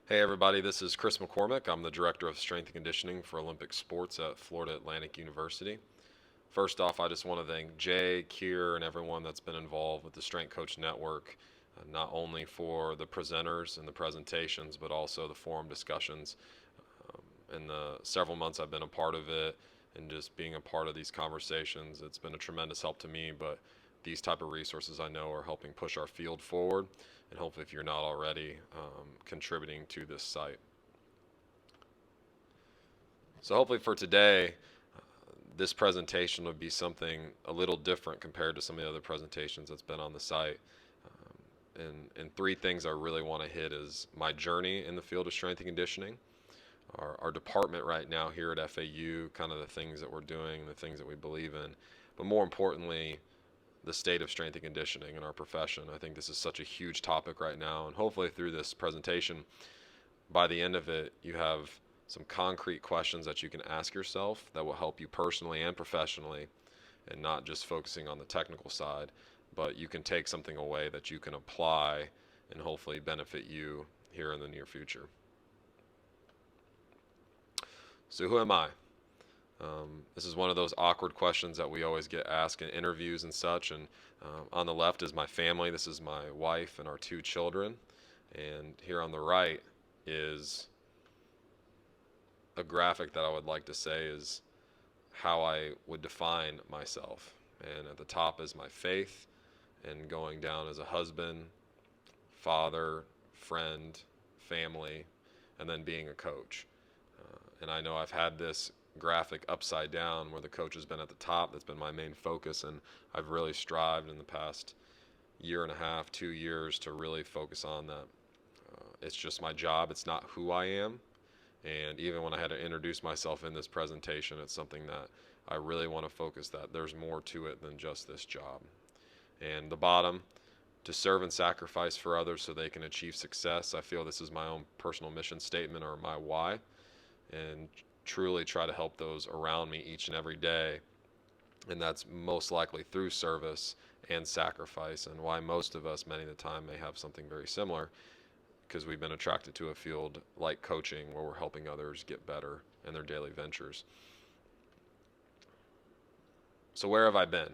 Hey everybody, this is Chris McCormick. I'm the Director of Strength and Conditioning for Olympic Sports at Florida Atlantic University. First off, I just want to thank Jay, Kier, and everyone that's been involved with the Strength Coach Network, not only for the presenters and the presentations, but also the forum discussions. In the several months I've been a part of it and just being a part of these conversations, it's been a tremendous help to me, but these type of resources I know are helping push our field forward, and hopefully if you're not already, contributing to this site. So hopefully for today, this presentation would be something a little different compared to some of the other presentations that's been on the site. And three things I really want to hit is my journey in the field of strength and conditioning, our department right now here at FAU, kind of the things that we're doing, the things that we believe in, but more importantly, the state of strength and conditioning in our profession. I think this is such a huge topic right now, and hopefully through this presentation, by the end of it, you have some concrete questions that you can ask yourself that will help you personally and professionally, and not just focusing on the technical side, but you can take something away that you can apply and hopefully benefit you here in the near future. So who am I? This is one of those awkward questions that we always get asked in interviews and such. And on the left is my family. This is my wife and our two children. And here on the right is a graphic that I would like to say is how I would define myself. And at the top is my faith, and going down as a husband, father, friend, family, and then being a coach. And I know I've had this graphic upside down where the coach has been at the top. That's been my main focus, and I've really strived in the past year and a half, 2 years to really focus on that. It's just my job. It's not who I am. And even when I had to introduce myself in this presentation, it's something that I really want to focus that there's more to it than just this job. And the bottom, to serve and sacrifice for others so they can achieve success. I feel this is my own personal mission statement, or my why, and truly try to help those around me each and every day. And that's most likely through service and sacrifice, and why most of us many of the time may have something very similar, because we've been attracted to a field like coaching where we're helping others get better in their daily ventures. So where have I been?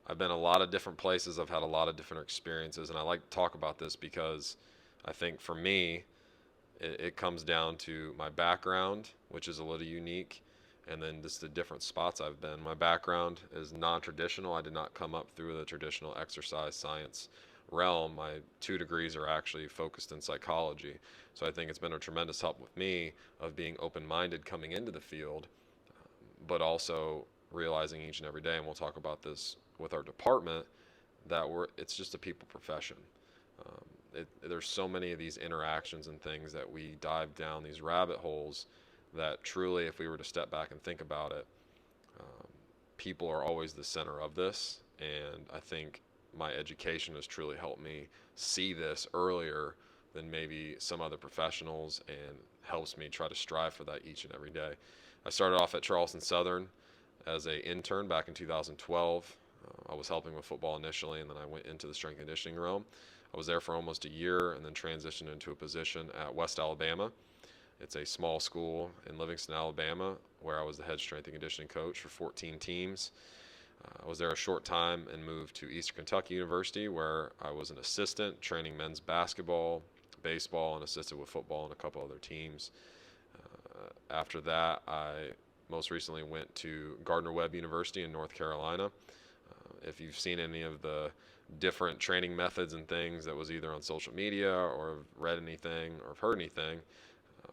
I've been a lot of different places. I've had a lot of different experiences, and I like to talk about this because I think for me, it comes down to my background, which is a little unique, and then just the different spots I've been. My background is non-traditional. I did not come up through the traditional exercise science realm. My 2 degrees are actually focused in psychology. So I think it's been a tremendous help with me of being open-minded coming into the field, but also realizing each and every day, and we'll talk about this with our department, that it's just a people profession. There's so many of these interactions and things that we dive down these rabbit holes that truly, if we were to step back and think about it, people are always the center of this. And I think my education has truly helped me see this earlier than maybe some other professionals, and helps me try to strive for that each and every day. I started off at Charleston Southern as an intern back in 2012. I was helping with football initially, and then I went into the strength and conditioning realm. I was there for almost a year and then transitioned into a position at West Alabama. It's a small school in Livingston, Alabama, where I was the head strength and conditioning coach for 14 teams. I was there a short time and moved to Eastern Kentucky University, where I was an assistant training men's basketball, baseball, and assisted with football and a couple other teams. After that, I most recently went to Gardner-Webb University in North Carolina. If you've seen any of the different training methods and things that was either on social media or have read anything or have heard anything,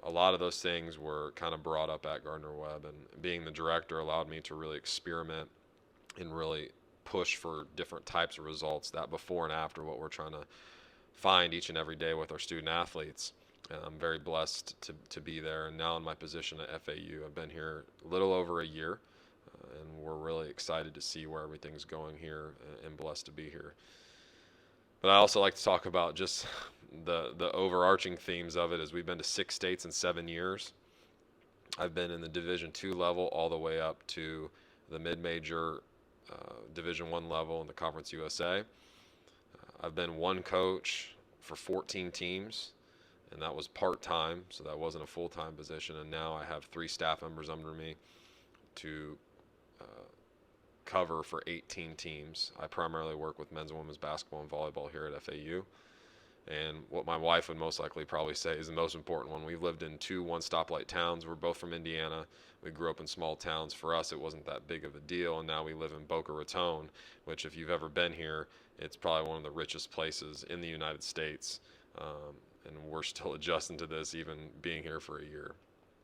a lot of those things were kind of brought up at Gardner-Webb, and being the director allowed me to really experiment and really push for different types of results, that before and after what we're trying to find each and every day with our student athletes. And I'm very blessed to be there. And now in my position at FAU, I've been here a little over a year, and we're really excited to see where everything's going here, and blessed to be here. But I also like to talk about just the overarching themes of it, as we've been to 6 states in 7 years. I've been in the Division II level all the way up to the mid-major Division I level in the Conference USA. I've been one coach for 14 teams, and that was part-time, so that wasn't a full-time position. And now I have 3 staff members under me to cover for 18 teams. I primarily work with men's and women's basketball and volleyball here at FAU. And what my wife would most likely probably say is the most important one. We've lived in 2 one-stoplight towns. We're both from Indiana. We grew up in small towns. For us, it wasn't that big of a deal. And now we live in Boca Raton, which, if you've ever been here, it's probably one of the richest places in the United States. And we're still adjusting to this, even being here for a year.